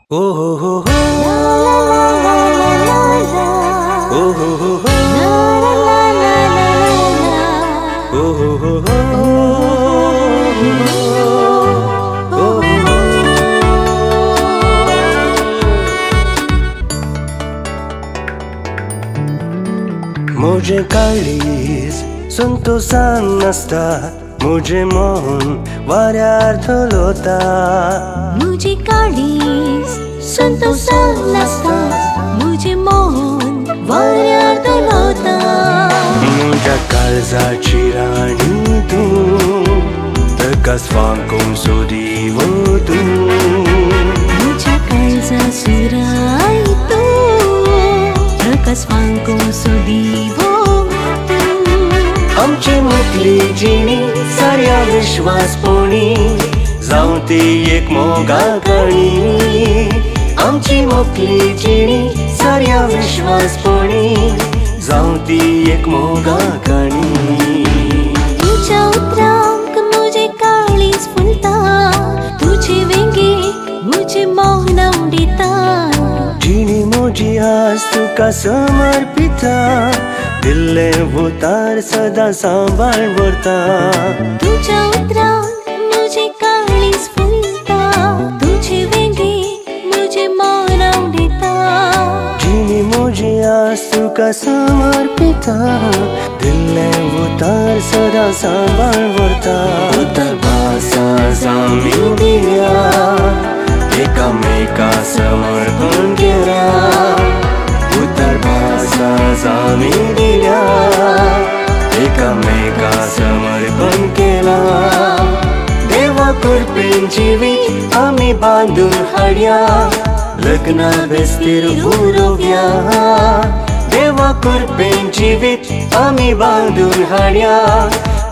Oh ho ho ho, oh ho ho ho, oh ho ho ho, oh ho ho. मुझे काळीज संतोषान नासता, मुझे मोहन वाऱ्यार धोलोता. मुझे काळीज संतोषान नासता, मुझे मोहन वाऱ्यार धोलोता. मुझ्या काळजाची राणी तूं, प्रकाश फांकून सोदीवो तूं. मुझ्या काळजा सुराय तू, प्रकाश फांकून सोदीवो तू. आमची मुखली जिणी साऱ्या विश्वासपोणी, जावं ती एक मोगा काणी. आमची मुखली जिणी साऱ्या विश्वासपोणी, जावं ती एक मोगा काणी. तुझ्या उतरांक मुझे काळीज फुलता, तुझे वेंगे मुझे मौन आवडीता. जिणी म्हजी आज तुका समर्पिता, दिल्ले उतार सदा सांबाळ व्हरता. तुझ्या उतरांक मुझे काळीज फुलता, तुझे वेंगे मुझे मौन आवडीता. जिणी म्हजी आज तुका समर्पिता, दिल्ले उतार सदा सांबाळ व्हरता. उतर भासा जामी दिल्या, एकामेका समर्पण केला. उतर भासा जामी दिल्या, एकामेका समर्पण केला. देवा कृपेन जिवीत आमी बांदून हाडया, लग्ना बेस्तीर उरोव्या. देवा कृपेन जिवीत आमी बांदून हाडया,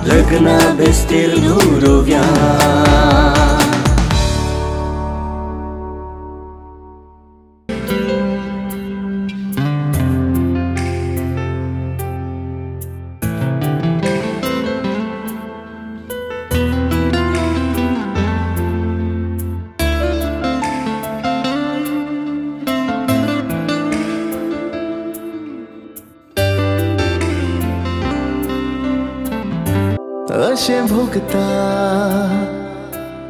लग्ना बेस्तीर उरोव्या. अशें भोगता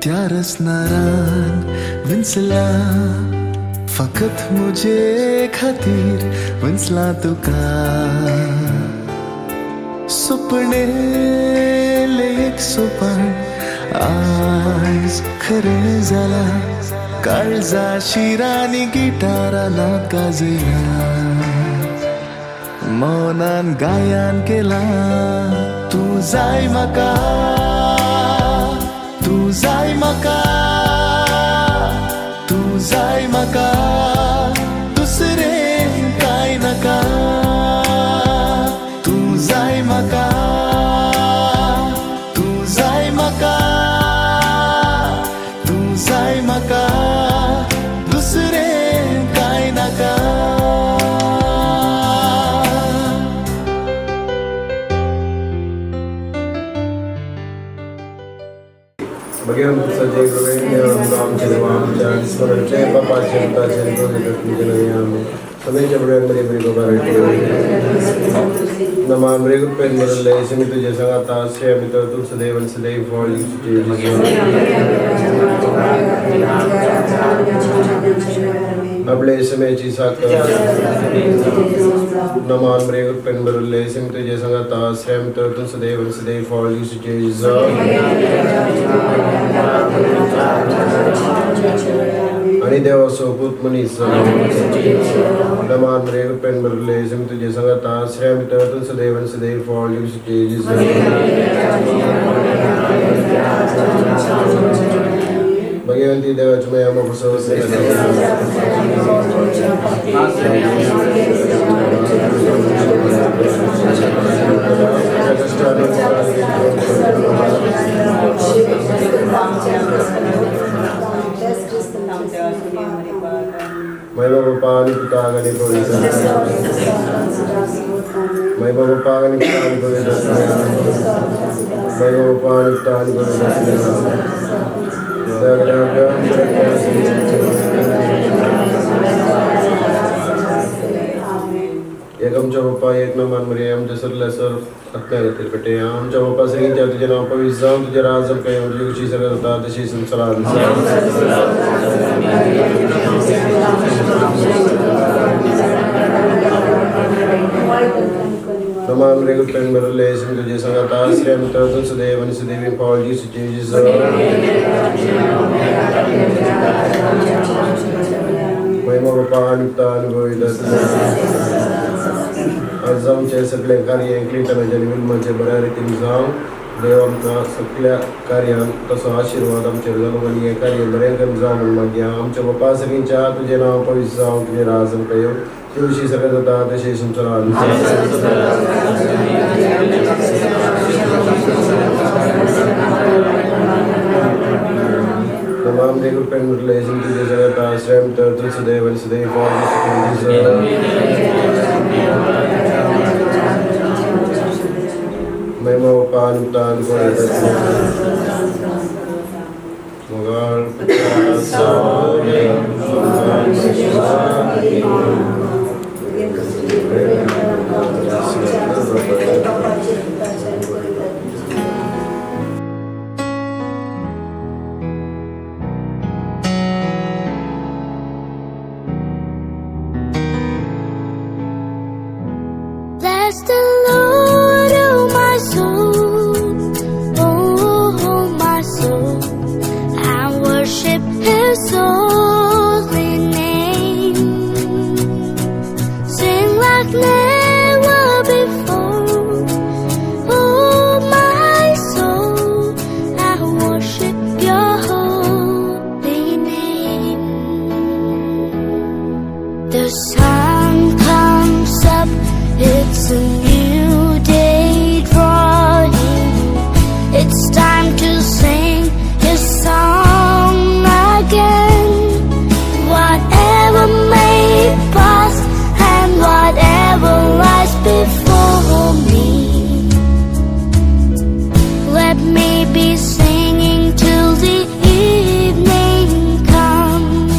त्या रसनारान विंचला, फकत मुझे खातीर विंचला तुका. सुपणेले एक सोपान आज खरें जाला, काळजा शिरानी गिटाराना गाजयला. मौनान गायन केला, तू जाय म्हाका, तू जाय म्हाका, तू जाय म्हाका, दुसरें कांय नाका. तू जाय म्हाका, तू जाय म्हाका, तू जाय म्हाका, दुसरें कांय नाका. भगवान सजय गुरुदेव रामचे देवांच्या स्मरणचे बापाचे पिताचे प्रभूचे नयामे सदैच्या भगवानमध्ये प्रिय नमान प्रिय गुरुपेन मरले सिमी तुझे संगाता से मित्र तुझ सदैव सदैव फॉल आपले समयची साखर नमान प्रिय गुरुपेन मरले सिमी तुझे संगाता से मित्र तुझ सदैव फॉल आणि देवा सोबत मनीस नमान रे पेन बरले सिम तुझे संगता श्रेय मित्र तुझ सदैव फॉल यू स्टेज भगवंती देवाची मैं हम प्रसन्न मैं बाबा पानी पिता गने कोई मैं बाबा पानी पिता गने कोई मैं बाबा पानी पिता गने कोई आमच्या बाप्पा एक नमान मरे आमच्या सरल्या सर आत्म्या जातील बेटे आमच्या बाप्पा सगळींच्या तुझे नाव पवित्र जाऊन तुझे राजम काही तुझी खुशी सगळं होता तशी संसारात तमाम रेगुल पेन बरले सिंह तुझे संगत आश्रय में तरतुल सदैव वनि सदैव पाल जी सुचे जी महिमा बाप्पा अनुता अनुभवी आज आमचे सगळे कार्य क्लिटन जनिविल म्हणजे बऱ्या रीतीने जाऊन देव आमच्या सगळ्या कार्यान तसं आशीर्वाद आमचे जाऊन आणि हे कार्य बऱ्यांकन जाऊन मागया आमच्या बाप्पा सगळींच्या तुझे नाव पवित्र जाऊन तुझे राजन कयो तुळशी सगळं होता तसे संसारात तमाम रेगुल पेन बरले सिंह तुझे संगत आश्रय में तरतुल सदैव वनि सदैव पाल महिमा बाप्पा अनुता अनुभवी मगाल Bless the Lord, oh my soul, oh my soul, and worship His holy name. Sing like never before, oh my soul, and worship Your holy name. The sun comes up. It's a new day drawing. It's time to sing His song again. Whatever may pass and whatever lies before me, let me be singing till the evening comes.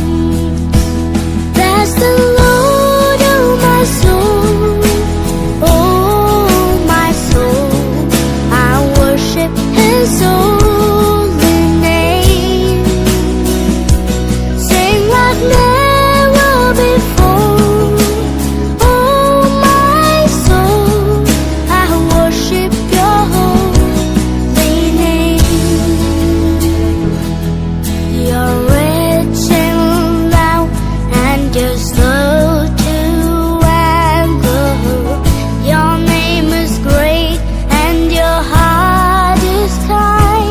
Bless the Lord, oh my soul. His holy name. Sing like never before. Oh my soul, I worship Your holy name. You're rich in love and You're slow to anger. Your name is great and Your heart is kind.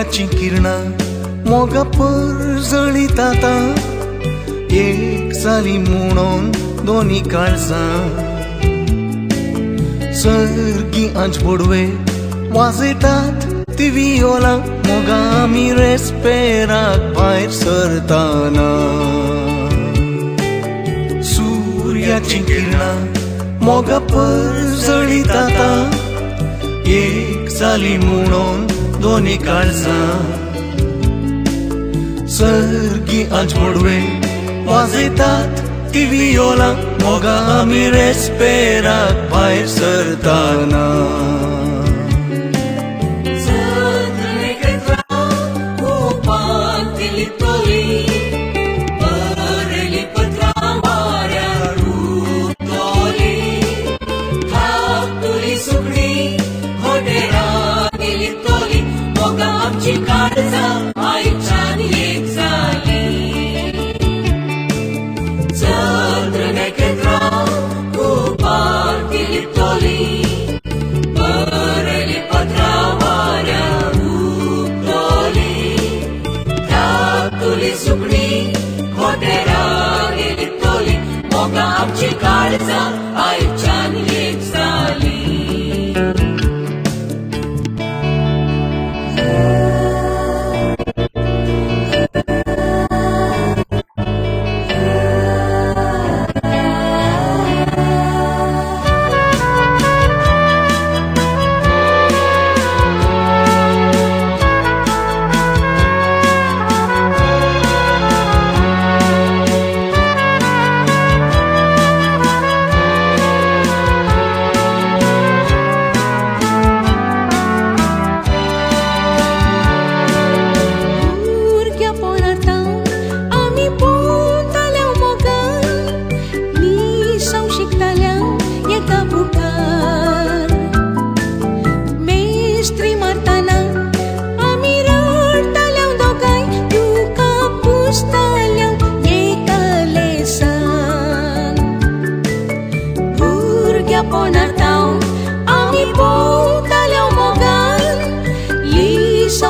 सूर्याची किरणां मोगा परजळीत आतां एक जाली म्हणून दोन्ही काळजां सर्गी आंच पडवे वाजयतात ती वियोलां मोगा आमी रेस्पेराक भायर सरताना सूर्याची किरणां मोगा परजळीत आतां एक जाली म्हणून दोन्ही काळजां सर्गी आंच पडवे वाजयतात ती वियोलां मोगा आमी रेस्पेराक भायर सरताना आमची काळजां आयच्यान एक जाली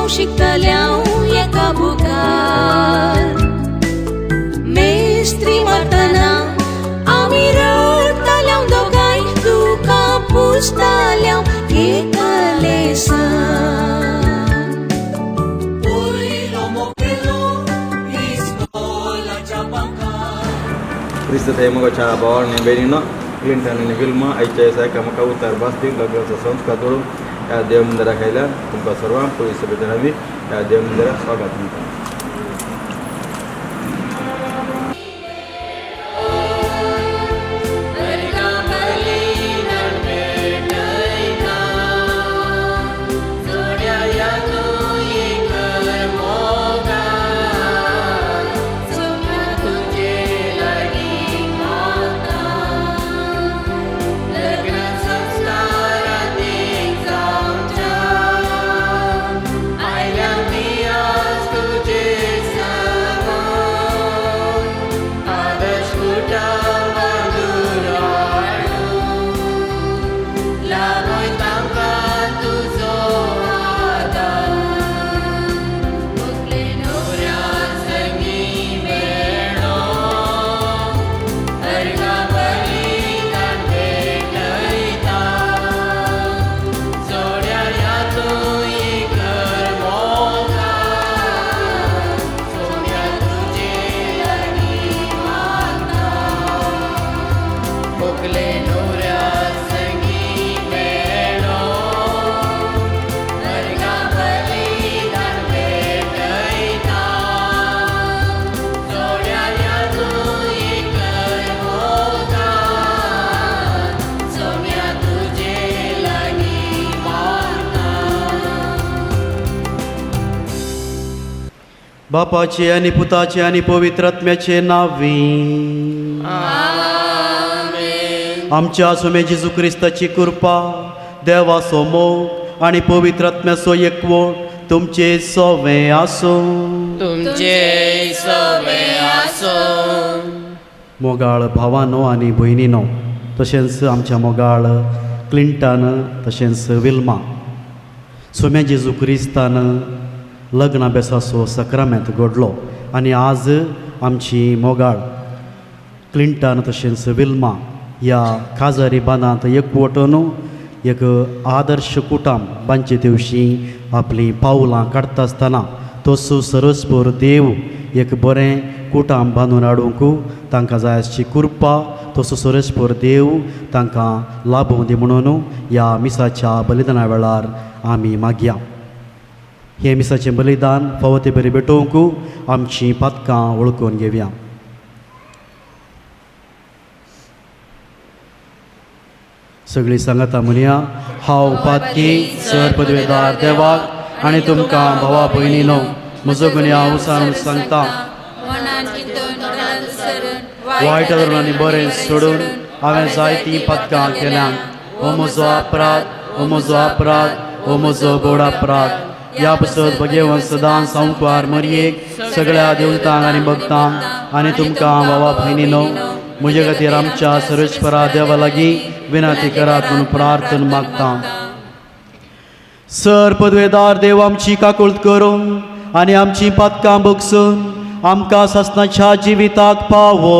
शिकतल्यां एका बुकार मेस्त्री मारतना आमी रडतल्यां दोगांय दुखां पुसतल्यां एका लेसान पयलो मोकळो इस्कोलाच्या बांकार Cristo te amo chabor ni benino Clinton ni Vilma aicha saya kama kau terbasti lagu sesuatu kadul ya dia mendera kaila tempat serwam polis sebenarnya ya dia mendera swagat kita बापाचे आणि पुताचे आणि पवित्रात्म्याचे नावी आमच्या सुमे जेजू क्रिस्ताची कृपा देवाचो मोग आणि पवित्रात्म्याचो एकवट तुमचे सवे आसो मोगाळ भावानो आणि भयणीनो तशेंच आमच्या मोगाळ क्लिंटन तशेंच विल्मा सुमे जेजू क्रिस्तान लग्नाभ्यासाचो सक्रामेंत घडलो आनी आज आमची मोगाळ क्लिंटन तशेंच विल्मा ह्या काजारी बांदांत एकवटून एक आदर्श कुटुंब बांदचे दिवशी आपली पावलां काडटा आसतना तसो सरस्पर देव एक बरें कुटुंब बांदून हाडूंक तांकां जाय आसची कृपा तसो सरस्पर देव तांकां लाभूं दी म्हणून ह्या मिसाच्या बलिदाना वेळार आमी मागया. हे मिसाचें बलिदान फावो ते बरी भेटोवंक आमचीं पातकां वळखून घेवया. सगळीं सांगाता म्हणया, हांव पातकी सर पदवेदार देवाक आनी तुमकां भावा भयणीनो म्हजो गुन्हे हांव सांगता. वायट धोरणांनी बरें सोडून हांवें जायतीं पातकां केल्यां. हो म्हजो अपराध, हो म्हजो अपराध, हो म्हजो गोड अपराध. ह्या पसत भगेवन सदां सांवकार मरयेक सगळ्या देवतांक आनी भक्तांक आनी तुमकां भावा भयणीनो म्हजे खातीर आमच्या सर्वेस्परा देवा लागीं विनंती करात म्हणून प्रार्थना मागता. सर पदवेदार देव आमची काकुळट करून आनी आमची पातकां भोगसून आमकां सासणाच्या जिविताक पावो.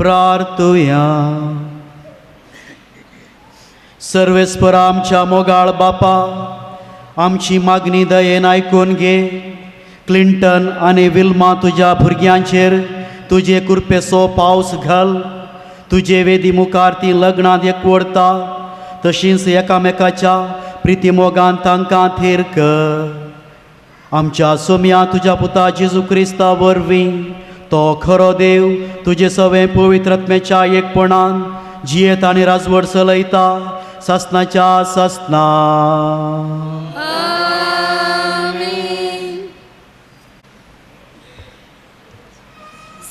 प्रार्थुया. सर्वेस्परा आमच्या मोगाळ बापा, आमची मागणी दयेन आयकून घे. क्लिंटन आनी विल्मा तुज्या भुरग्यांचेर तुजे कृपेचो पावस घाल. तुजे वेदी मुखार ती लग्नांत एकवडता तशींच एकामेकाच्या प्रिती मोगान तांकां थेर कर. आमच्या सोम्या तुज्या पुता जेजू क्रिस्ता वरवीं तो खरो देव तुजे सवे पवित्रत्म्याच्या एकपणान जियेत आनी राजवट चलयता ससनाच्या ससना.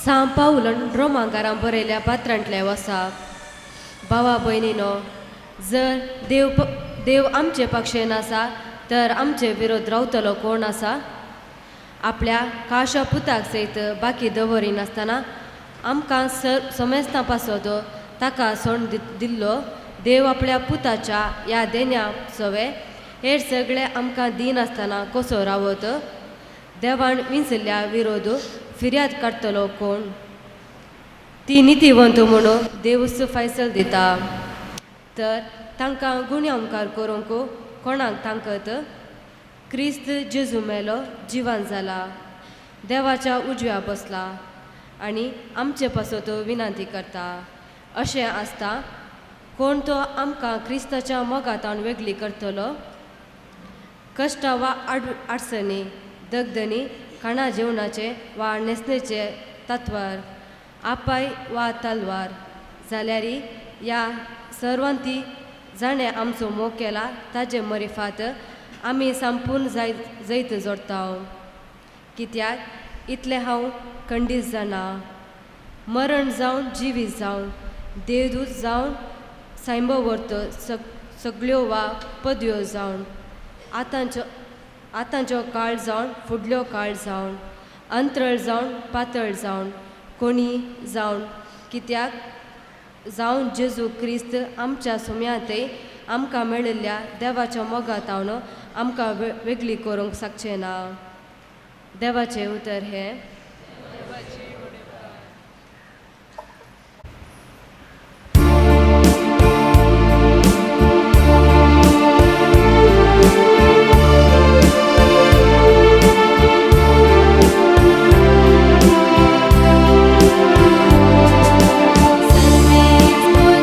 सांव पावलन रोमांकारां बरयल्या पात्रांतले वसा. भावा भयणीनो, जर देव आमचे पक्षेन आसा तर आमचे विरोध रावतलो कोण आसा? आपल्या काशा पुताक सयत बाकी दवरिनासतना आमकां समेस्तां पासोदो ताका सोण दिल्लो देव आपल्या पुताच्या ह्या देण्या सवे हेर सगळे आमकां दिनासतना कसो रावत? देवान विंचल्ल्या विरोध फिर्याद काडटलो कोण? ती नितीवंत म्हणून देवूच फैसल दिता. तर तांकां गुण्यांकार करूंक कोणाक तांकत? क्रिस्त जेजू मेलो जिवान जाला, देवाच्या उजव्या बसला आनी आमचे पासो तो विनंती करता. अशें आसता कोण तो आमकां क्रिस्ताच्या मोगातान वेगळी करतलो? कश्टां वा अडचणी, दगदणी, खाणा जेवणाचे वा न्हेसणेचे तत्वार, आपाय वा तलवार जाल्यार ह्या सर्वांती जाणें आमचो मोग केला ताजे मरिफात आमी संपूर्ण जैत जोडटा. कित्याक इतलें हांव खंडीत जाणा. मरण जावन जिवीत जावन, देवदूत जावन, सायंबवर्त सगळ्यो वा पदव्यो जावन, आतांचो काळ जावन फुडल्यो काळ जावन, अंतरळ जावन पातळ जावन, कोणी जावन, कित्याक जावन जेजू क्रिस्त आमच्या सुम्यांतय आमकां मेळिल्ल्या देवाच्या मोगातावन आमकां वेगळी करूंक शकचे ना. देवाचें उतर हें. Servei por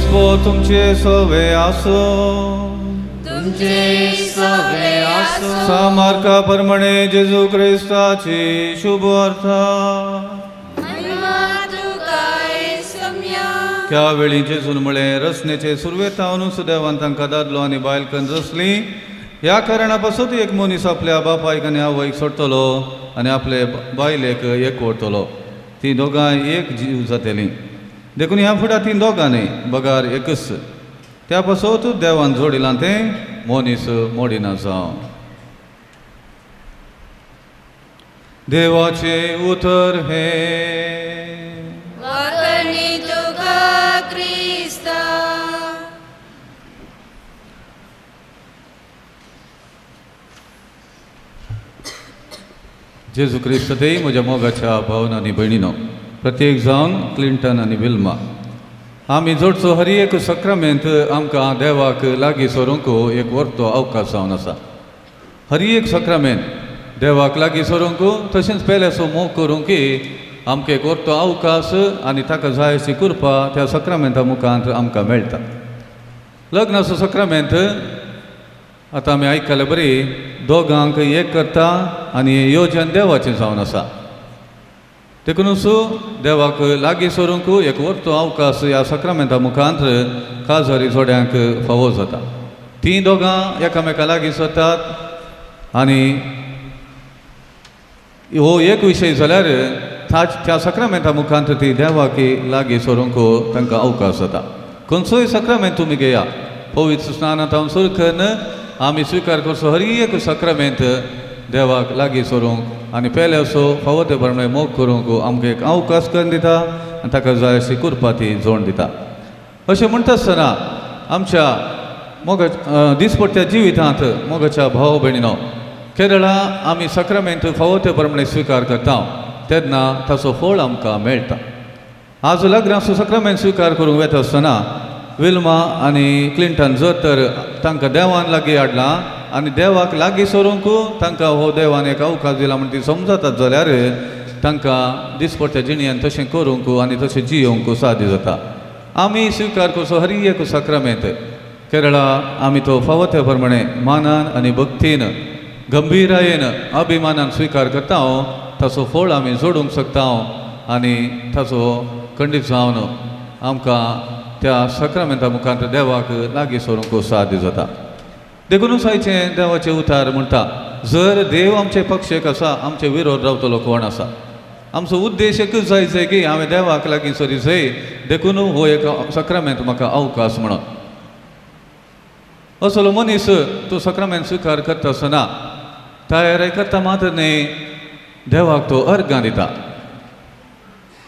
हुस्को तुमचे सवे आसो तुमचे सगळे आसो सामार्का प्रमाणे जेजू ख्रिस्ताची शुभ अर्था महिमा तुकाय सम्या त्या वेळी जेजून म्हळें रचनेचे सुरवेता अनुसुदेवान तांकां दादलो आनी बायल कन्न रचली ह्या कारणापासून एक मनीस आपल्या बापायक आनी आवयक सोडटलो आनी आपले बायलेक एकवटतलो ती दोगांय एक जीव जातलीं देखून ह्या फुड्या ती दोगां न्ही बगार एकच त्या पासून देवान जोडिलां तें मनीस मोडिना जावं देवाचे उतर हे वाकणी तुका क्रिस्ता जेजू क्रिस्त देई म्हज्या मोगाच्या भावन आनी भयणीनो प्रत्येक जावन क्लिंटन आनी विल्मा आमी जोडचो हर एक सक्रामेंत आमकां देवाक लागीं सरूंक एक वर्तो अवकाश जावन आसा हर एक सक्रामेंत देवाक लागीं सरूंक तशेंच पेल्याचो मोग करूंक आमकां एक वर्तो अवकाश आनी ताका जाय अशी कृपा त्या सक्रामेंता मुखांत आमकां मेळटा लग्नाचो सक्रामेंत आतां आमी आयकलें बरी दोगांक एक करता आनी हें येवजन देवाचें जावन आसा देखूनच देवाक लागीं सरूंक एक वर्तो अवकाश ह्या सक्रामेंता मुखांत काजारी जोड्यांक फावो जाता तीं दोगां एकामेका लागीं सरतात आनी हो एक विशय जाल्यार त्या सक्रामेंता मुखांत ती देवाक लागीं सरूंक तांकां अवकाश जाता खंयचोय सक्रामेंत तुमी घेया पवित्र स्नानांत सुरू करून आमी स्विकार करचो हर एक सक्रामेंत देवाक लागीं सरूंक आनी पेले असो फावो ते प्रमाणे मोग करूंक आमकां एक अवकाश करून दिता आनी ताका जाय अशी कृपा ती जोड दिता अशें म्हणटा आसतना आमच्या दिसपट्ट्या जिवितांत मोगाच्या भाव भयणीनो केरळा आमी सक्रामेंत फावो ते प्रमाणे स्विकार करता तेन्ना ताचो फळ आमकां मेळटा आज लग्नाचो सक्रामेंत स्विकार करूंक वता आसतना विल्मा आनी क्लिंटन जर तर तांकां देवान लागीं हाडलां आनी देवाक लागीं सरूंक तांकां हो देवान एक अवकाश दिला म्हण ती समजतात जाल्यार तांकां दिसपट्ट्या जिणेंत तशें करूंक आनी तशें जियोंक सादी जाता आमी स्विकार करचो हर एक सक्रामेंत केरळा आमी तो फावो ते प्रमाणे मानान आनी भक्तीन गंभीरायेन अभिमानान स्विकार करता ताचो फळ आमी जोडूंक शकता आनी ताचो खंडीत जावन आमकां त्या सक्रामेंता मुखांत देवाक लागीं सरूंक सादी जाता देखूनच आयचें देवाचें उतार म्हणटा जर देव आमचे पक्षेक आसा आमचे विरोध रावतलो कोण आसा आमचो उद्देश एकूच जायचो की हांवें देवाक लागीं सरी जाय देखून हो एक सक्रामेंत म्हाका अवकाश म्हणून असलो मनीस तो सक्रामेंत स्विकार करता आसतना तयारी करता मात्र न्ही देवाक तो अर्गां दिता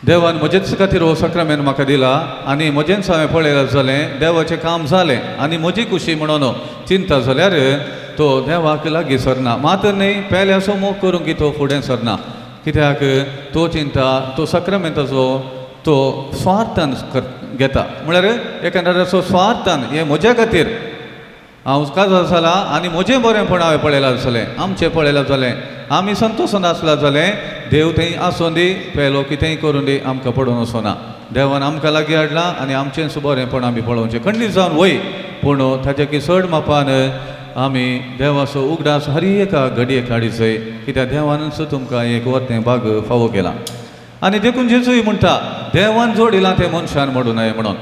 देवान म्हजेच खातीर हो सक्रामेंत म्हाका दिला आनी म्हजेंच हांवें पळयलां जालें देवाचें काम जालें आनी म्हजी खुशी म्हणून चिंता जाल्यार तो देवाक लागीं सरना मात्र न्ही पेल्याचो मोग करूंक तो फुडें सरना कित्याक तो चिंता तो सक्रामेंताचो तो स्वार्थान घेता म्हळ्यार एखाद्याचो स्वार्थान हें म्हज्या खातीर हांव काजार जाला आनी म्हजें बरेंपण हांवें पळयलां जालें आमचें पळयलां जालें आमी संतोशान आसला जाल्यार देव थंय आसूं दी पेलो कितेंय करूं दी आमकां पडून वचना देवान आमकां लागीं हाडलां आनी आमचेंच बरेंपण आमी पळोवचें खंडीत जावन वय पूण ताचे की चड मापान आमी देवाचो उगडास हर एका घडयेक हाडिचोय कित्याक देवानूच तुमकां एक वर्तें भाग फावो केला आनी देखून जेजूय म्हणटा देवान जोडिलां तें मनशान मोडूं नये म्हणून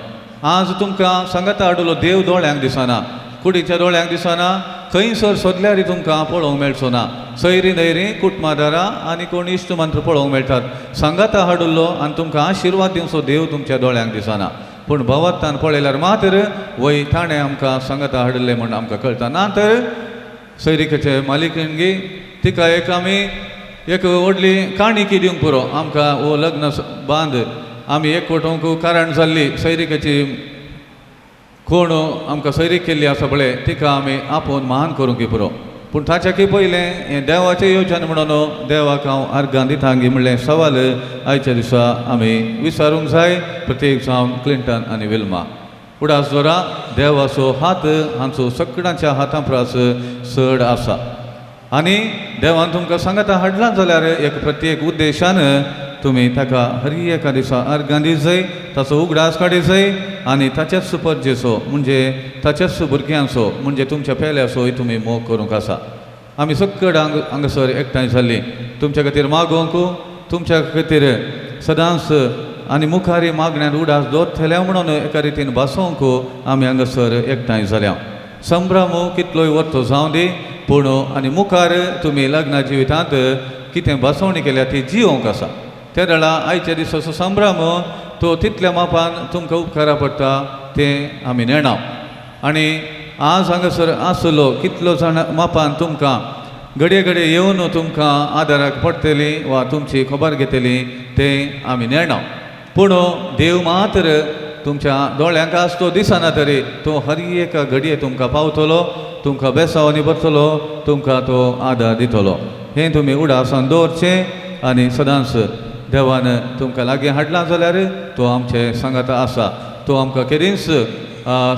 आज तुमकां सांगाता हाडलो देव दोळ्यांक दिसना कुडीच्या दोळ्यांक दिसना खंयसर सोदल्यार तुमकां पळोवंक मेळचो ना सैरी दैरी कुटमादारां आनी कोण इश्ट मंत्र पळोवंक मेळटात सांगाता हाडुल्लो आनी तुमकां आशिर्वाद दिवचो देव तुमच्या दोळ्यांक दिसना पूण भवात्तान पळयल्यार मात्र वय ताणें आमकां सांगाता हाडले म्हण आमकां कळटा ना तर सैरिकेचे मालिकीणगी तिका एक आमी एक व्हडली काणिकी दिवंक पुरो आमकां हो लग्न बांद आमी एकवटूंक कारण जाल्ली सैरिकेची कोण आमकां सैरीक केल्ली आसा पळय तिका आमी आपोवन महान करूंक पुरो पूण ताच्याकी पयलें हें देवाचें येवजन म्हणून देवाक हांव अर्गां दिता गी म्हणलें सवाल आयच्या दिसा आमी विचारूंक जाय प्रत्येक जावन क्लिंटन आनी विल्मा उडास जोरा देवाचो हात हांचो सगळ्यांच्या हातां परस चड आसा आनी देवान तुमकां सांगाता हाडलां जाल्यार एक प्रत्येक उद्देशान तुमी ताका हर एका दिसा अर्गां दिसय ताचो उगडास काडिसय आनी ताच्याच परजेचो म्हणजे ताच्याच भुरग्यांचो म्हणजे तुमच्या पेल्याचोय तुमी मोग करूंक आसा. आमी सकड हांगासर एकठांय जाल्लीं तुमच्या खातीर मागोवंक तुमच्या खातीर सदांच आनी मुखारी मागण्यांत उडास दवरतले म्हणून एका रितीन भासोवंक आमी हांगासर एकठांय जाल्या. संभ्रम कितलोय वर्तो जावं दी पूण आनी मुखार तुमी लग्ना जिवितांत कितें भासवणी केल्या ती जिवोवंक आसा. त्या वेळा आयच्या दिसाचो संभ्रम तो तितल्या मापान तुमकां उपकारा पडटा तें आमी नेणाव. आनी आज हांगासर आसलो कितलो जाण मापान तुमकां घडये घडये येवन तुमकां आदाराक पडटली वा तुमची खबर घेतली तें आमी नेणाव. पूण देव मात्र तुमच्या दोळ्यांक आसतो दिसना तरी तो हर एका घडये तुमकां पावतलो, तुमकां बेसावनी भरतलो, तुमकां तो आदार दितलो. हें तुमी उडासान दवरचें आनी सदांच देवान तुमकां लागीं हाडलां जाल्यार तो आमचे सांगाता आसा. तो आमकां केदींच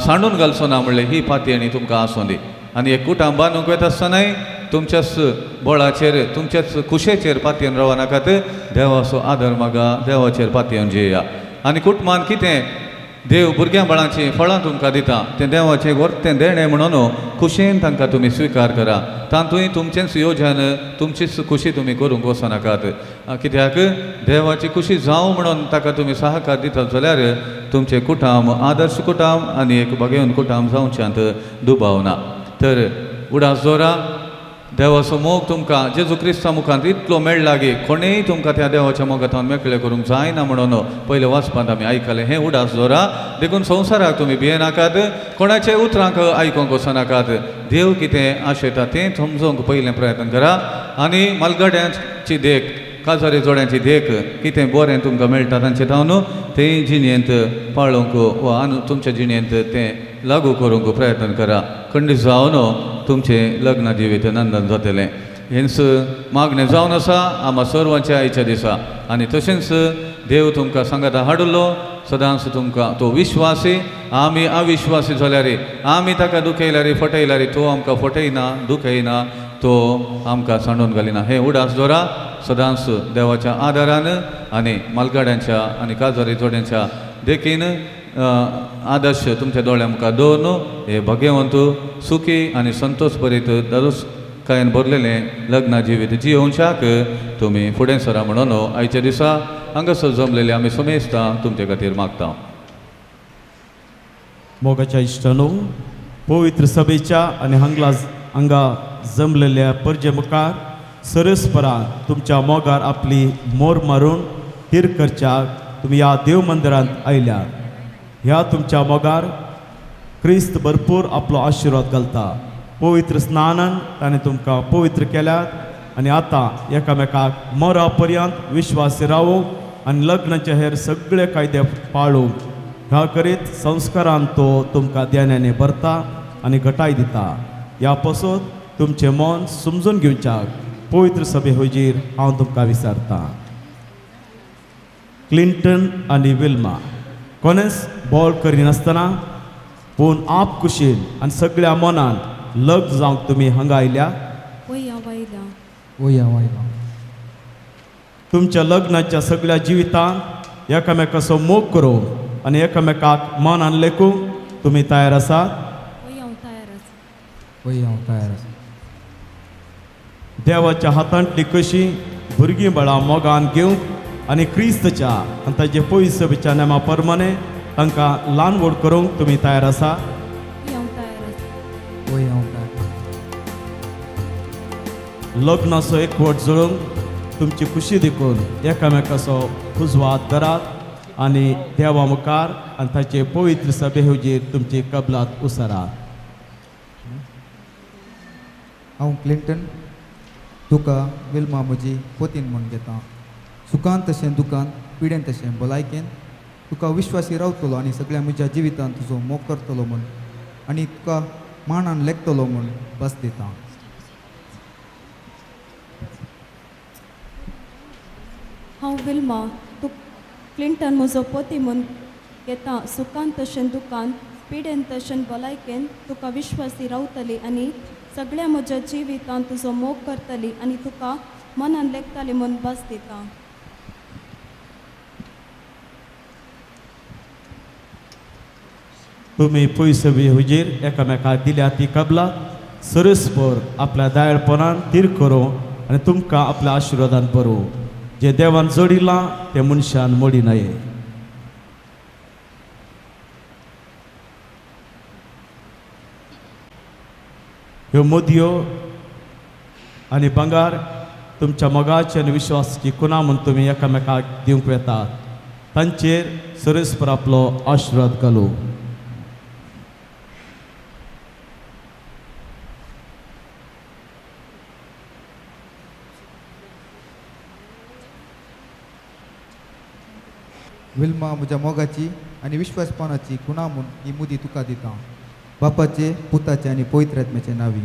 सांडून घालचो ना म्हणलें ही पातयेणी तुमकां आसूं दी. आनी एक कुटुंब बांदूंक वता आसतनाय तुमच्याच बळाचेर तुमच्याच कुशेचेर पातयेन रावा नाकात. देवाचो आदर मागा, देवाचेर पातयेवन जिया. आनी कुटुंबान कितें देव भुरग्यां बाळांची फळां तुमकां दिता तें देवाचें वर्तें देणें म्हणून खुशेन तांकां तुमी स्विकार करा. तातूंय तुमचेंच योजन तुमचीच खुशी तुमी करूंक वचनाकात. कित्याक देवाची खुशी जावं म्हणून ताका तुमी सहकार दितात जाल्यार तुमचें कुटुंब आदर्श कुटुंब आनी एक भगेवन कुटुंब जावच्यांत दुबाव ना. तर उडास दवरा. देवाचो मोग तुमकां जेजू क्रिस्ता मुखांत इतलो मेळ लागी कोणेय तुमकां त्या देवाच्या मोगांतल्यान मेकळे करूंक जायना म्हणून पयले वाचपांत आमी आयकलें. हें उडास दवरा. देखून संवसाराक तुमी भियेनाकात, कोणाचे उतरांक आयकूंक वचनाकात. देव कितें आशयता तें समजूंक पयलें प्रयत्न करा. आनी मालगाड्यांची देख, काजारी जोड्यांची देख कितें बरें तुमकां मेळटा तांचें तावन तें जिणेंत पाळूंक वा तुमच्या जिणेंत तें लागू करूंक प्रयत्न करा. खंडीत जावन तुमचें लग्न जिवीत नंदन जातलें. हेंच मागणें जावन आसा आम्हा सर्वांच्या आयच्या दिसा. आनी तशेंच देव तुमकां सांगाता हाडलो सदांच तुमकां तो विश्वासी. आमी अविश्वासी जाल्यार आमी ताका दुखयल्यार फटयल्यार तो आमकां फटयना, दुखयना, तो आमकां सांडून घालिना. हें उडास दवरा. सदांच देवाच्या आदारान आनी मालगाड्यांच्या आनी काजारी जोड्यांच्या देखीन आदर्श तुमच्या दोळ्या मुखार दवरून हे भगवंत सुखी आनी संतोश भरीत दरूस कायन भरलेलें लग्ना जिवीत जियोवच्याक तुमी फुडें सरा म्हणून आयच्या दिसा हांगासर जमलेले आमी समेस्ता तुमचे खातीर मागता. मोगाच्या इश्टानो, पवित्र सभेच्या आनी हांगा जमलेल्या परजे मुखार सरस्परान तुमच्या मोगार आपली मोर मारून हीर करच्याक तुमी ह्या देव मंदिरांत आयल्यात. ह्या तुमच्या मोगार क्रिस्त भरपूर आपलो आशिर्वाद घालता. पवित्र स्नानान ताणें तुमकां पवित्र केल्यात आनी आतां एकामेकाक मोरा पर्यंत विश्वासी रावूंक आनी लग्नाचे हेर सगळे कायदे पाळूंक ह्या करीत संस्कारान तो तुमकां ध्यानाने भरता आनी घटाय दिता. ह्या पासून तुमचें मन समजून घेवच्याक पवित्र सभे हुजीर हांव तुमकां विचारतां. क्लिंटन आनी विल्मा कोणेच बॉल करिनासतना पूण आप कुशीन आनी सगळ्या मनान लग्न जावंक तुमी हांगा आयल्या. तुमच्या लग्नाच्या सगळ्या जिवितांत एकामेकाचो मोग करूंक आनी एकामेकाक मनान लेखूंक तुमी तयार आसात? देवाच्या हातांतली कशी भुरगीं बाळां मोगान घेवंक आनी क्रिस्तच्या आनी ताचे पवित्र सभेच्या नेमा प्रमाणे तांकां ल्हान व्हड करूंक तुमी तयार आसा? लग्नाचो एकवट जुळोवंक तुमची खुशी देखून एकामेकाचो उजवाद करात आनी देवा मुखार आनी ताचे पवित्र सभे हुजीर तुमची कबलात उसारात. हांव क्लिंटन तुका विल्मा म्हजी पोतीन म्हूण घेता. सुखान तशें दुखान, पिडेन तशें भलायकेन तुका विश्वासी रावतलो आनी सगळ्या म्हज्या जिवितांत तुजो मोग करतलो म्हूण आनी तुका मानान लेखतलो म्हूण बस दिता. हांव विल्मा तू क्लिंटन म्हजो पोती म्हूण घेता. सुखान तशें दुखान, पिडेन तशें भलायकेन तुका विश्वासी रावतली आनी सगळ्या म्हज्या जिवितांत तुजो मोग करतली आनी तुका मनान लेखतली म्हूण बस दिता. तुम्ही पयसवी हुजेर एकामेकाक दिल्या ती कबलात सरस्पर आपल्या दायळपणान तीर करूं आनी तुमकां आपल्या आशिर्वादान भरूं. जे देवान जोडिलां ते मनशान मोडी नये. ह्यो मोदयो आनी भांगार तुमच्या मोगाची आनी विश्वासाची खुणा म्हूण तुमी एकामेकाक दिवंक येतात. तांचेर सरस्पर आपलो आशिर्वाद घालूं. विल्मा म्हज्या मोगाची आनी विश्वासपणाची खुणा म्हूण ही मुदी तुका दिता. बापाचे, पुताचे आनी पवित्र आत्म्याचे नांवी.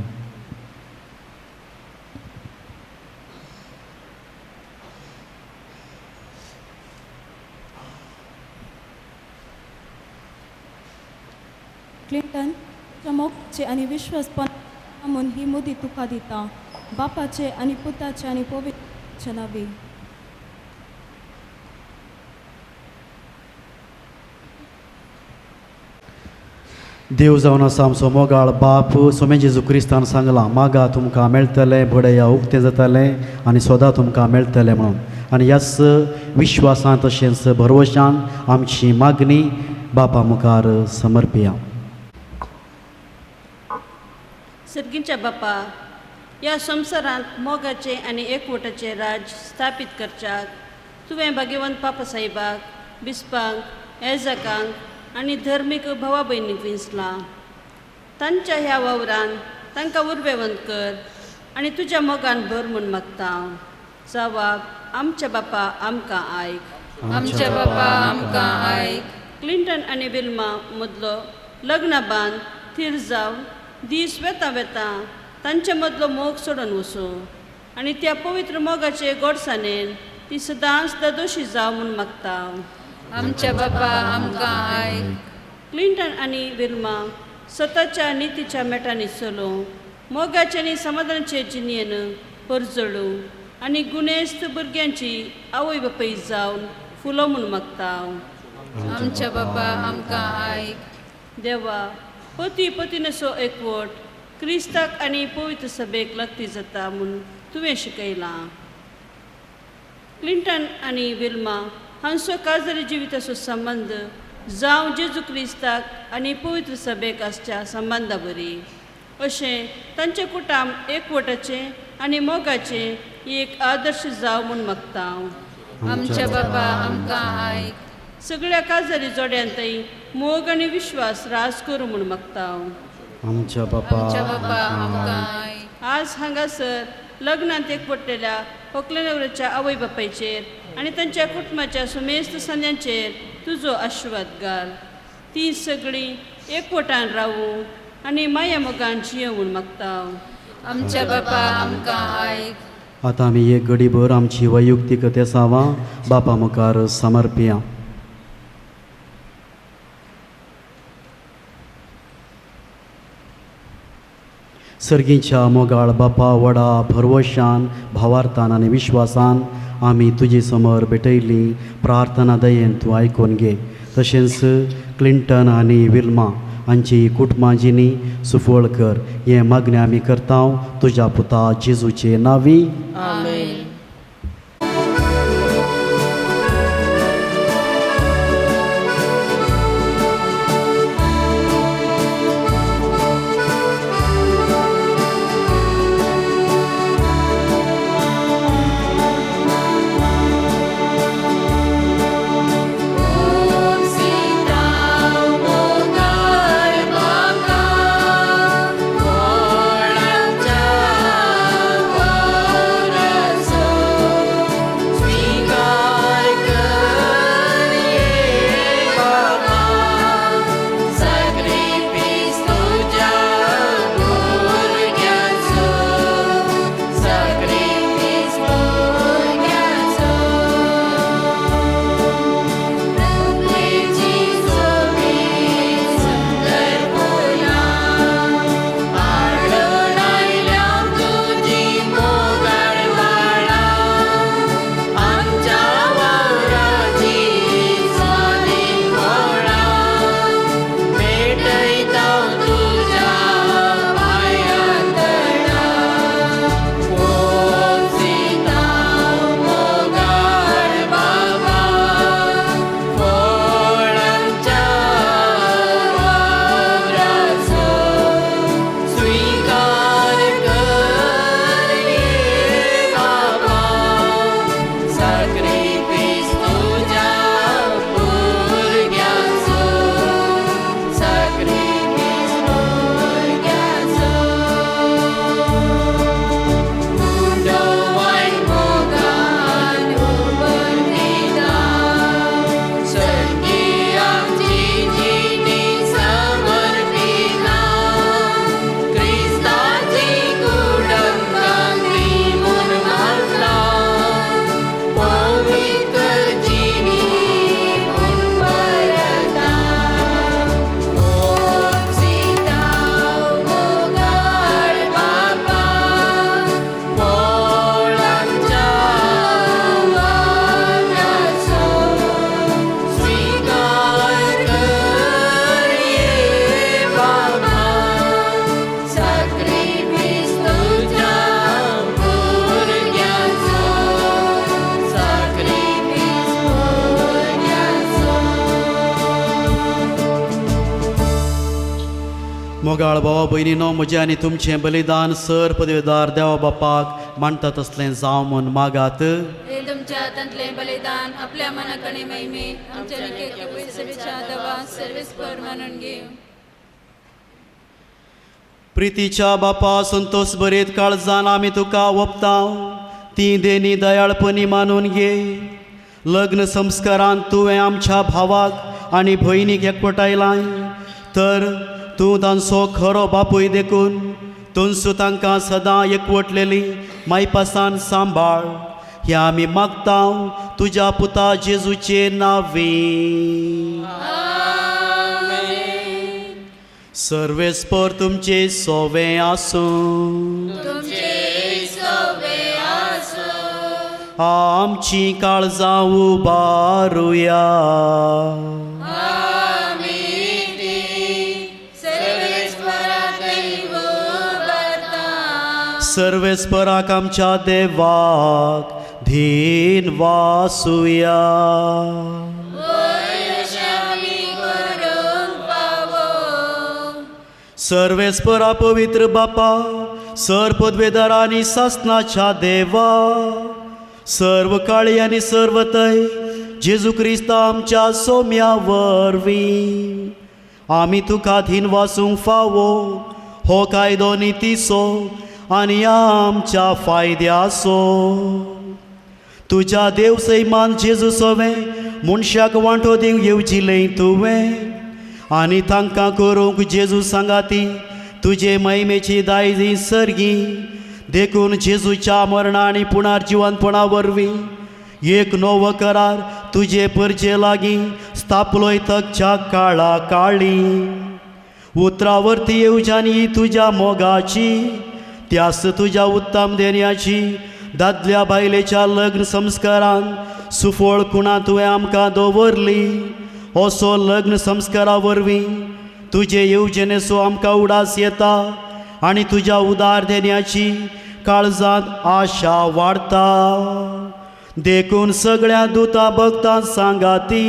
क्लिंटन तुज्या मोगाचे आनी विश्वासपण म्हूण ही मुदी तुका दिता. बापाचे आनी पुताचे आनी पवित्र नांवी. देव जावन आसा आमचो मोगाळ बाप सोमे जेजू क्रिस्तान सांगलां मागा तुमकां मेळटलें, बडया उक्तें जातलें आनी सोदां तुमकां मेळटलें म्हणून. आनी ह्याच विश्वासान तशेंच भरवशान आमची मागणी बापा मुखार समर्पया. सर्गीच्या बापा, ह्या संवसारांत मोगाचे आनी एकवटाचे राज स्थापीत करच्याक तुवें भाग्यवंत पापा साहेबाक, बिस्पांक, एजाकांक आनी धर्मीक भावा भयणीक विंचलां. तांच्या ह्या वावरान तांकां उर्बेवंत कर आनी तुज्या मोगान भर म्हूण मागता. जबाब आमच्या बापा आमकां आयक. आमच्या बापा आमकां आयक. क्लिंटन आनी विल्मा मदलो लग्न बांद थीर जावन दीस वेता वेता तांचे मदलो मोग सोडून वचूं आनी त्या पवित्र मोगाचे गोडसाणेन ती सदांच दोशी जावं म्हूण मागता. आमच्या बापा आमकां आयक. क्लिंटन आनी विल्मा सताच्या नितीच्या मेटांनी चलूं, मोगाचे आनी समाधानाचे जिणेन परजळूं आनी गुणेस्त भुरग्यांची आवय बापाय जावन फुलो म्हूण मागता. आमच्या बापा आमकां आयक. देवा, पती पतीनसो एकवट क्रिस्ताक आनी पवित्र सभेक लागती जाता म्हूण तुवें शिकयलां. क्लिंटन आनी विल्मा हांचो काजारी जिविताचो संबंद जावं जेजू क्रिस्ताक आनी पवित्र सभेक आसच्या संबंदा बरी. अशें तांचें कुटुंब एकवटाचें आनी मोगाचें एक आदर्श जावं म्हूण मागता. आमच्या बापा आमकां आयक. सगळ्या काजारी जोड्यांतय मोग आनी विश्वास रास करूं म्हूण मागता. आमच्या बापा आमकां आयक. आज हांगासर लग्नांत एकवटलेल्या व्हंकले न्हवऱ्याच्या आवय बापायचेर आनी तांच्या कुटुंबाच्या सुमेस्त सन्यांचेर तुजो आशिर्वाद घाल. ती सगळीं एकवटान रावूं आनी माया मोगान जियो म्हूण मागता. आमच्या बापा आमकां आयक. आतां आमी एक घडीभर आमची वैयक्तीक तेसावां बापा मुखार समर्पया. सर्गीच्या मोगाळ बापा व्हडा भरवशान भावार्थान आनी विश्वासान आमी तुजे समोर भेटयली प्रार्थना दयेन तूं आयकून घे. तशेंच क्लिंटन आनी विल्मा हांची कुटुंबां जिणी सुफळ कर. हे मागणें आमी करता तुज्या पुता जेजूचे नांवी. आमेन. So मोगाळ भावा भयणीनो, म्हजें आनी तुमचें बलिदान सर पदवेदार देवा बापाक मानता तसलें जावं म्हूण मागात. हे तुमच्या हातांतले बलिदान आपल्या मनाकणे महिमे आमच्या निकेत सेवेच्या दवा सर्वेस्पर मानून घे. प्रितीच्या बापा संतोष बरेत काळजान आमी तुका ओपतांव, ती देणी दयाळपणी मानून घे. लग्न संस्कारांत तुवें आमच्या भावाक आनी भयणीक एकवटायलाय, तर तूं तांचो खरो बापूय देखून तुमचो तांकां सदां एकवटलेली मायपासान सांबाळ. हें आमी मागतांव तुज्या पुता जेजूचे नांवी. सर्वेस्पर तुमचे सोवें आसूं, आमची काळजां उबारुया. सर्वेस्पराक आमच्या देवाक धीन वासुया. सर्वेस्परा पवित्र बापा, सर पदवेदार आनी सासनाच्या देवा, सर्व काळी आनी सर्वतय जेजू क्रिस्त आमच्या सोम्या वरवीं आमी तुका धीन वासूंक फावो. हो कायदो नितीसो आनी आमच्या फायद्याचो. तुज्या देव सैमान जेजू सोवें मनशाक वांटो दिवंक येवजिलें तुवें, आनी तांकां करूंक जेजू सांगाती तुजे महिमेची दायजी सर्गी. देखून जेजूच्या मरणा आनी पुनर्जिवंतपणा वरवीं एक नवो करार तुजे परजे लागीं स्थापलोय तकच्या काळा काळी. उतरावर्ती येवजानी तुज्या मोगाची, त्यास तुज्या उत्तम देण्याची दादल्या बायलेच्या लग्न संस्कारांत सुफळ कुणा तुवें आमकां दवरली. असो लग्न संस्कारा वरवीं तुजे येवजणेचो आमकां उडास येता आनी तुज्या उदार देण्याची काळजांत आशा वाडटा. देखून सगळ्या दुता भक्तां सांगाती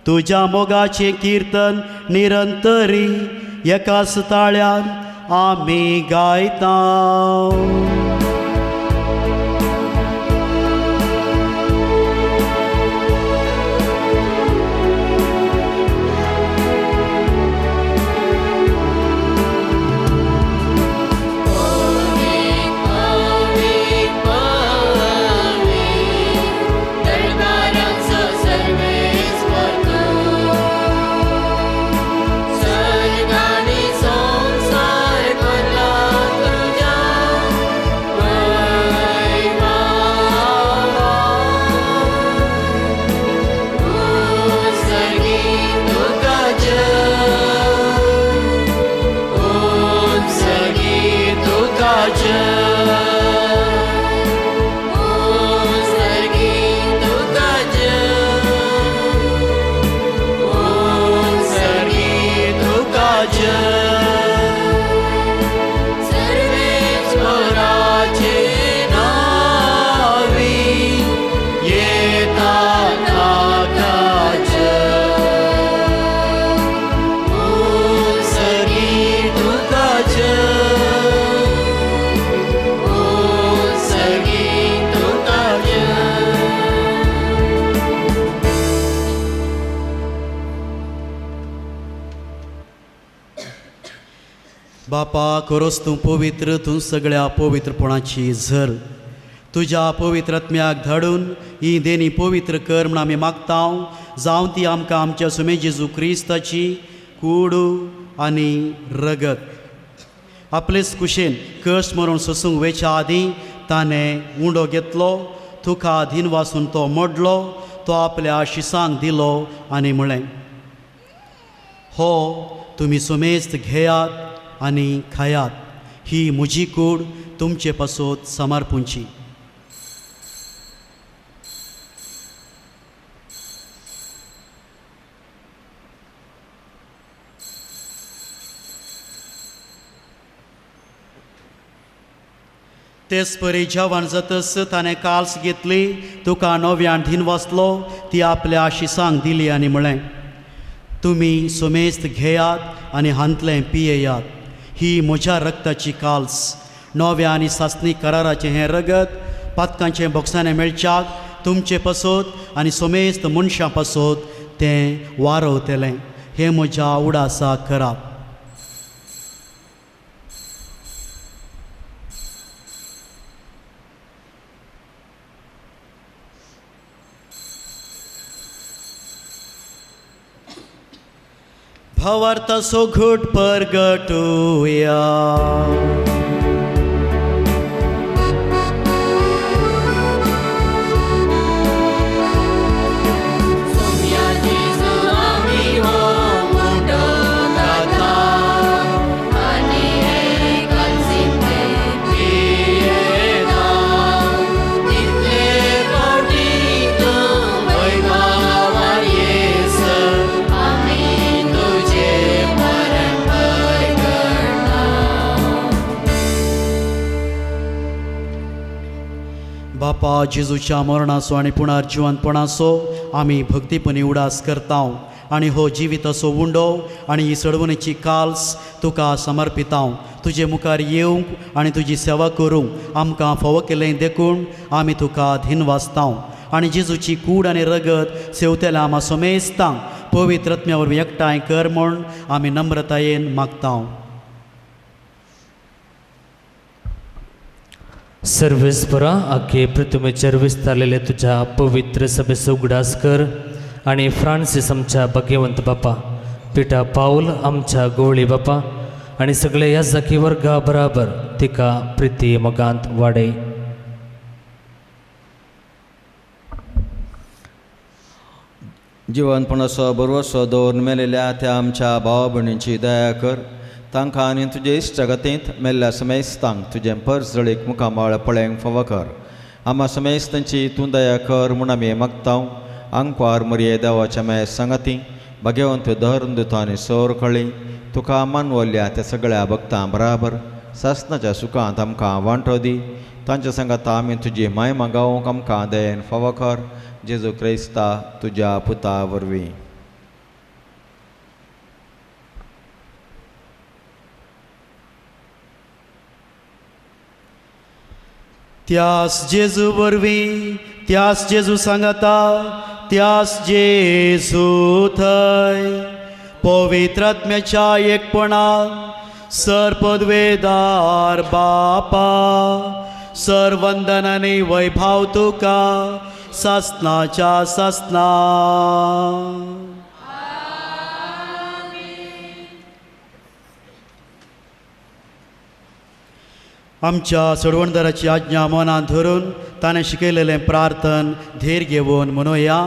तुज्या मोगाचें किर्तन निरंतरी एकाच ताळ्यान आमी गायता. बापा, खरोच तूं पवित्र, तूं सगळ्या पवित्रपणाची झर. तुज्या पवित्र आत्म्याक धाडून ही देणी पवित्र कर म्हण आमी मागतांव. जावं ती आमकां आमच्या सुमे जेजू क्रिस्ताची कूड आनी रगत आपलेच कुशेन कश्ट मरून सोसूंक वयच्या आदीं ताणें उंडो घेतलो, तुका धीन वासून तो मोडलो, तो आपल्या शिसांक दिलो आनी म्हळें, हो तुमी सुमेस्त घेयात आनी खायात, ही म्हजी कूड तुमचे पासत समर्पूंची. तेच परी जेवण जातस ताणें काल्स घेतली, तुका नव्यान धीन वाचलो, ती आपल्या शिसांक दिली आनी म्हळें, तुमी सोमेस्त घेयात आनी हांतलें पियेयात. ही म्हज्या रक्ताची काल्स, नव्या आनी सासणी कराराचें हें रगत पातकांचें बोक्सांनी मेळच्याक तुमचे पासत आनी सोमेस्त मनशां पासत तें वारवतलें. हें म्हज्या उडासाक करात. भावार्थाचो घोट परगटुया. बापा जेजूच्या मरणाचो आनी पुनर्जिवंतपणाचो आमी भक्तीपणी उडास करता आनी हो जिविताचो उंडो आनी ही सडवणेची काल्स तुका समर्पितां. तुजे मुखार येवंक आनी तुजी सेवा करूंक आमकां फावो केलें देखून आमी तुका धिनवासता आनी जेजूची कूड आनी रगत सेवतेल्या आमा सोमेस्तांक पवित्र आत्म्या वरवीं एकठांय कर म्हूण आमी नम्रतायेन मागता. सर्वेस्परा आखे पृथ्वीचेर विस्तारलेले तुझ्या पवित्र सभेचो उगडास कर आनी फ्रांसीस आमच्या भाग्यवंत बापा, पिटा पाऊल आमच्या गोळी बापा आनी सगळे याजकी वर्गा बराबर तिका प्रिती मोगांत वाडय. जिवनपणाचो बरोसो दवरून मेलेल्या त्या आमच्या भावा भयणींची दया कर. तांकां आनी तुजे इश्टगतींत मेल्ल्या समेस्तांक तुजें परजळीक मुखामाळ पळोवंक फावो कर. आमा समेस्तांची तूं दया कर म्हूण आमी मागता. आंकवार मरिये देवाच्या मे संगती भाग्यवंत धर्म दिता आनी सोर कळी तुका मानवल्ल्या त्या सगळ्या भक्तां बराबर सासणाच्या सुखांत आमकां वांटो दी. तांच्या सांगात आमी तुजी महिमा गावूंक आमकां दयेन फावो कर. जेजू क्रिस्ता तुज्या पुता वरवीं. त्यास जेजू वरवीं, त्यास जेजू सांगता, त्यास जेजू थंय पवित्र आत्म्याच्या एकपणान सरपदवेदार बापा सरवंदन आनी वैभव तुका सासणाच्या सासणा. आमच्या सोडवणदाराची आज्ञा मनात धरून ताणें शिकयलेलें प्रार्थन धैर्य घेवन म्हणुया.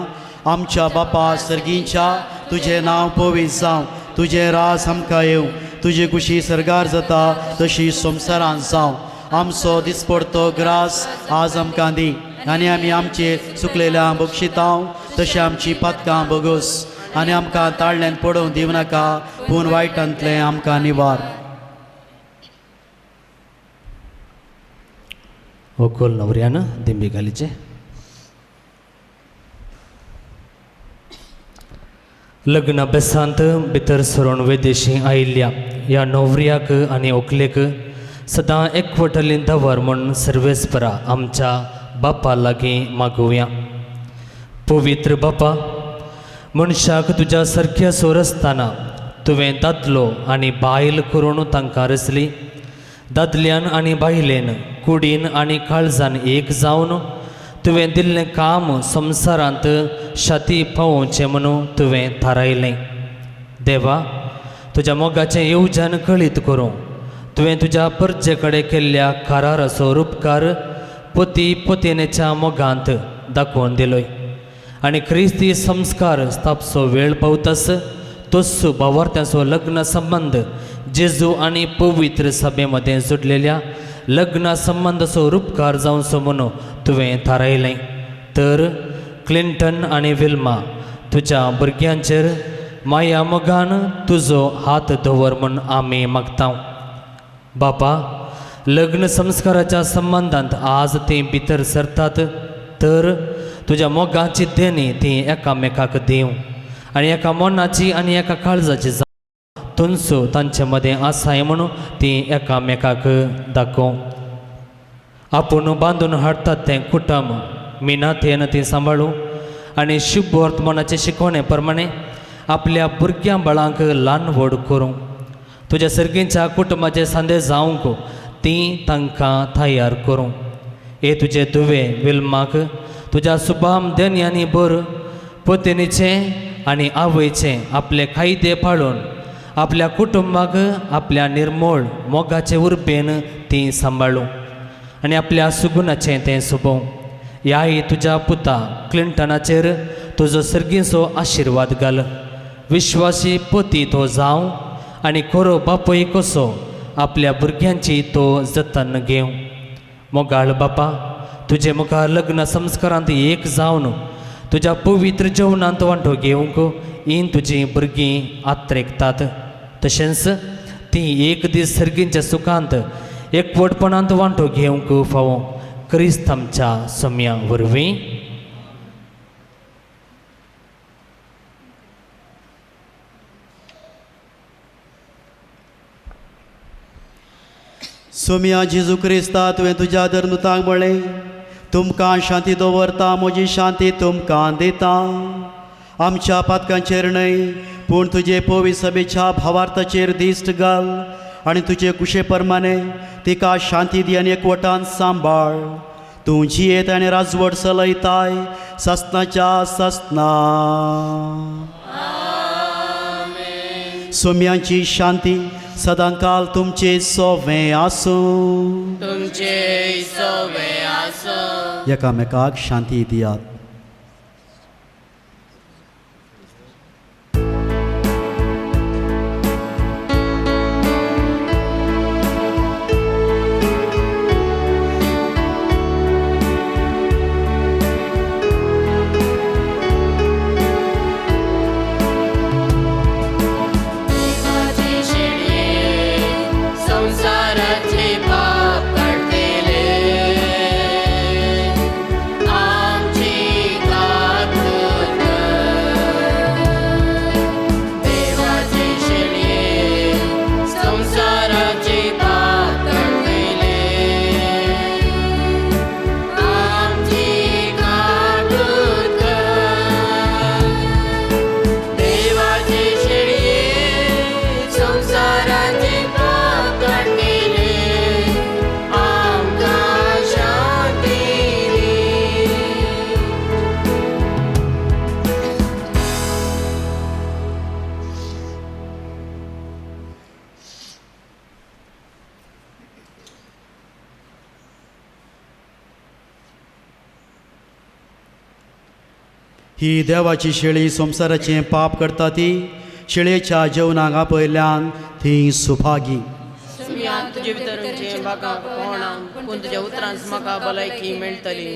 आमच्या बापा सर्गीच्या तुजें नांव पवित्र जावं, तुजें रास आमकां येवं, तुजी कुशी सरगार जाता तशी संवसारांत जावं. आमचो दिसपडतो ग्रास आज आमकां दी आनी आमी आमचे चुकलेल्या बक्षिता तशें आमची पातकां बोगूस आनी आमकां ताळ्यान पडोवंक दिवं नाका पूण वायटांतलें आमकां निवार. ओकोल नवऱ्यानं दिंबी घालीचे. लग्न अभ्यासांत भितर सरून वेदेशी आयिल्ल्या ह्या नवऱ्याक आनी व्हंकलेक सदां एकवटली दवर म्हूण सर्वेस्परा आमच्या बापा लागीं मागुया. पवित्र बापा, मनशाक तुज्या सारक्या सोर आसतना तुवें दादलो आनी बायल करून तांकां रचली. दादल्यान आनी बायलेन कुडीन आनी काळजान एक जावन तुवें दिल्लें काम संवसारांत शाती पावोवचें म्हणून तुवें थारायलें. देवा, तुज्या मोगाचें येवजन कळीत करूं तुवें तुज्या परजे कडेन केल्ल्या काराराचो उपकार पती पत्नीच्या मोगांत दाखोवन दिलोय आनी क्रिस्ती संस्कार स्थापचो वेळ पावतास तोच भावार्थ्याचो लग्न संबंध जेजू आनी पवित्र सभे मदें जोडलेल्या लग्ना संबंधाचो उपकार जावचो म्हणून तुवें थारायलें. तर क्लिंटन आनी विल्मा तुज्या भुरग्यांचेर माया मोगान तुजो हात दवर म्हूण आमी मागता. बापा, लग्न संस्काराच्या संबंधांत आज तीं भितर सरतात तर तुज्या मोगाची देणी तीं एकामेकाक दिवं आणि एका मोनाची आणि एका काळजाची तुनसो तांचे मध्ये आसाय म्हणून ती एकामेकाक दाखोव. आपूण बांधून हाडटात तें कुटुंब मिनातेन ती सांबाळू आणि शुभ वर्तमानाचे शिकवणे प्रमाणे आपल्या भुरग्यां बाळांक ल्हान व्हड करूं. तुज्या सर्गींच्या कुटुंबाचे संदेश जावंक ती तांकां तयार करूं. हे तुजे तुवे विल्माक तुज्या सुभाम धन्यानी बर पत्नीचे आनी आवयचे आपले कायदे पाळून आपल्या कुटुंबाक आपल्या निर्मळ मोगाचे उर्बेन ती सांबाळू आनी आपल्या सुगुणाचें तें सुबोव. ह्याय तुज्या पुता क्लिंटनाचेर तुजो सर्गीचो आशिर्वाद घाल. विश्वासी पती तो जावं आनी खरो बापूय कसो आपल्या भुरग्यांची तो जतन घेव. मोगाळ बापा तुजे मुखार लग्न संस्कारांत एक जावन तुज्या पवित्र जेवणांत वांटो घेवंक हीं तुजीं भुरगीं आत्रेकतात. तशेंच ती एक दीस सर्गींच्या सुखांत एकवटपणांत वांटो घेवंक फावो. क्रिस्त आमच्या सम्या वरवीं. सोम्या जेजू क्रिस्ता तुवें तुज्या धर्नुतांक म्हळें तुमकां शांती दवरता म्हजी शांती तुमकां दिता. आमच्या पातकांचेर न्हय पूण तुजे पवित्र सभेच्या भावार्थाचेर दिश्ट घाल आनी तुजे कुशे प्रमाणे तिका शांती दी आनी एकवटान सांबाळ. तूं जियेत आनी राजवट चलयताय सस्नाच्या सस्ना. सोम्यांची शांती सदांकाल तुमचे सोवें आसूं. तुमचे सोवें आसूं. एकामेकाक शांती दियात. संसाराचे पाप काढतेले आमची गाठ कर. देवाचे शेळये संसाराचे पाप काढतेले आमची गाठ कर. देवाचे शेळये संसाराचे ही देवाची शेळी संसाराचें पाप करता ती शेळयेच्या जेवणाक आपयल्यान ती सुभागी. तुजे भितर म्हाका कोणा पूण तुज्या उतरांच म्हाका भलायकी मेळटली.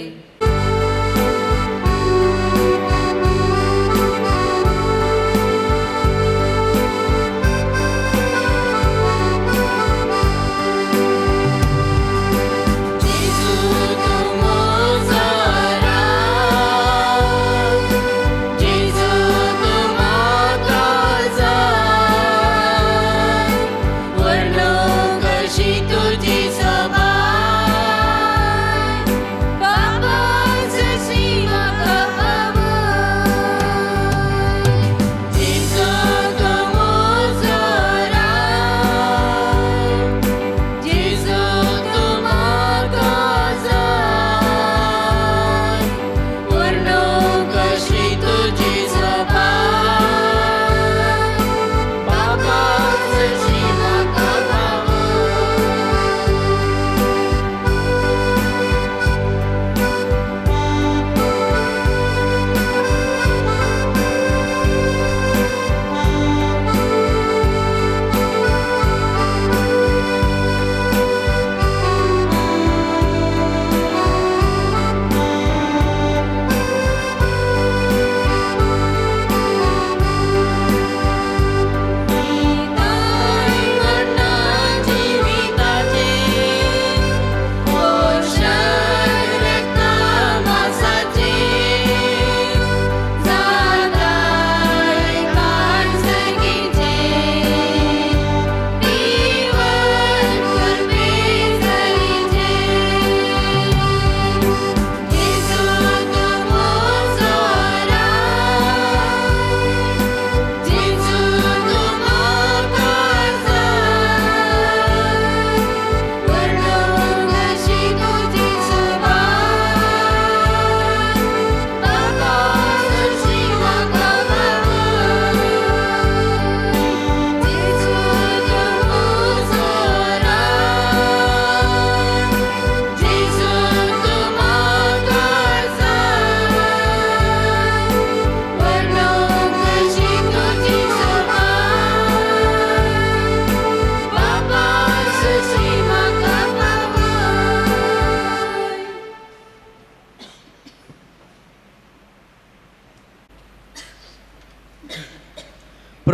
Baba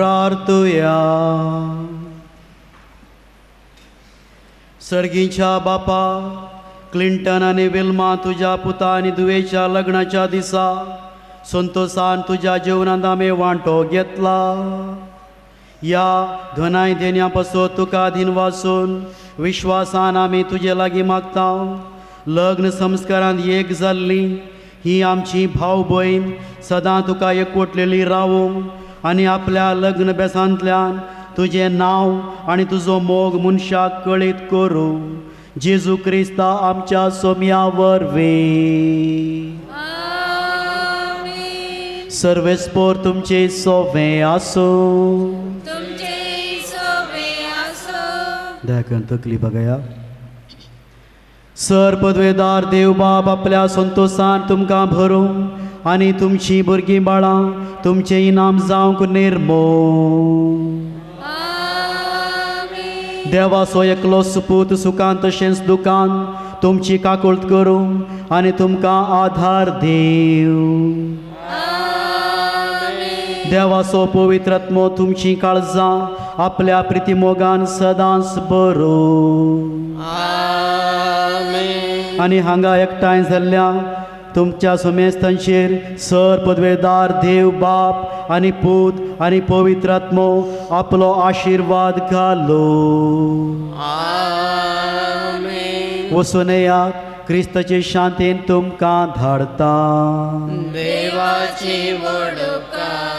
प्रार्थुया. सर्गीच्या बापा, क्लिंटन आणि विल्मा तुझ्या पुता आणि दुवेच्या लग्नाच्या दिसा संतोषान तुझ्या जीवनात आम्ही वांटो घेतला. या धनाय देण्यापासून तुका अधीन वाचून विश्वासान आम्ही तुझे लागीं मागता. लग्न संस्कारांत एक जाल्ली ही आमची भाव भयण सदां तुका एकवटलेली रावूं आनी आपल्या लग्न बेसांतल्यान तुझें नांव आनी तुजो मोग मनशाक कळीत करूं. जेजू क्रिस्ता आमच्या सोम्या वरवीं. सर्वेस्पोर तुमचे सोवें आसूं. दयाकन तकली बघया. सर पदवेदार देव बाब आपल्या संतोषान तुमकां भरूं आनी तुमची भुरगीं बाळां तुमचें इनाम जावंक निर्मोळ. देवाचो एकलो सुपूत सुखांत तशेंच दुखांत तुमची काकुळट करूं आनी तुमकां आधार देव. देवाचो पवित्र आत्मो तुमची काळजां आपल्या प्रितीमोगान सदांच भरूं. आनी हांगा एकठांय जाल्ल्या तुमच्या समेस्तांचेर सर पदवेदार देव बाप आनी पूत आनी पवित्र आत्मो आपलो आशिर्वाद घालो. वचून येयात. क्रिस्ताचे शांतेन तुमकां धाडटा. देवाची वडोवकार.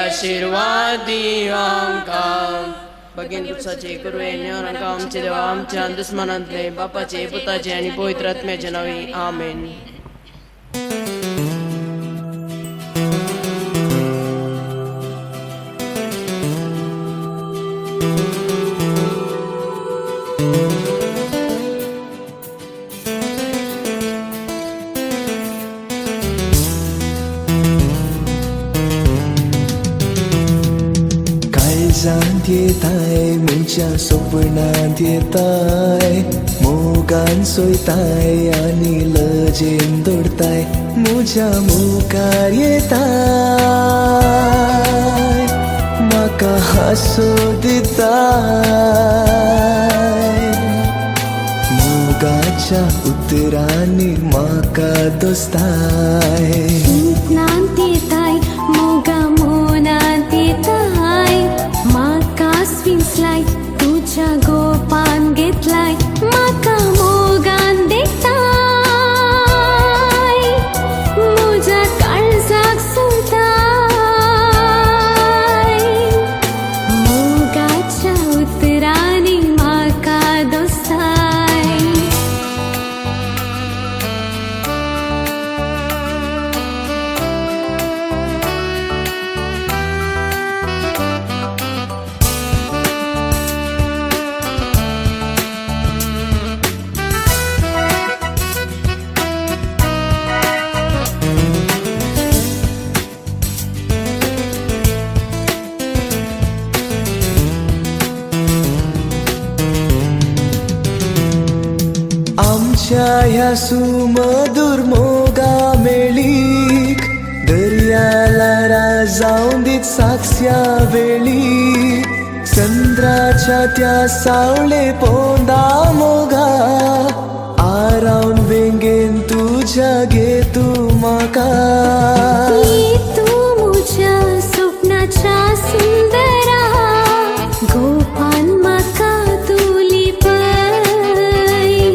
आशीर्वादी आमकां बेगीन दिवसाचे करूं आमकां आमचे देवा आमच्या दुस्मानांतले बापाचे पुताचे आनी पवित्र आत्म्याचे नांवी आमेन. काळजांत येताय म्हज्या स्वप्नांत येताय मोगान सोयताय आनी लजेन दवरताय म्हज्या मुखार येताय म्हाका हांसो दिताय मोगाच्या उतरांनी म्हाका दोस्ताय चिंतनांत येताय मोगा मोनांत येताय म्हाका स्विंसलाय तुझ्या गोपान घेतलाय म्हाका मोगान देखताय म्हज्या काळजाक सोडताय मोगाच्या उतरांनी म्हाका दोस्ताय आमच्या ह्या सुमधुर मोगा मेळीक दर्याला जाऊन दीत साक्ष्या वेळी चंद्राच्या त्या सावळे पोंदा मोगा आरावन वेंगेन तुझ्या घे तू म्हाका तू म्हज्या स्वप्नाच्या सुंदरा गोपान म्हाका तुली पळय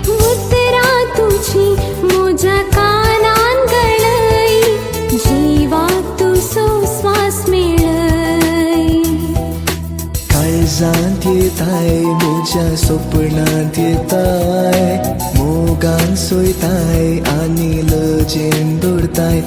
उतरा तुजी म्हज्या कानान गळय जिवाक तुजो स्वास मेळय काळजांत येताय म्हज्या स्वप्नांत येताय मोगान सोयताय आनी लजेन दवरताय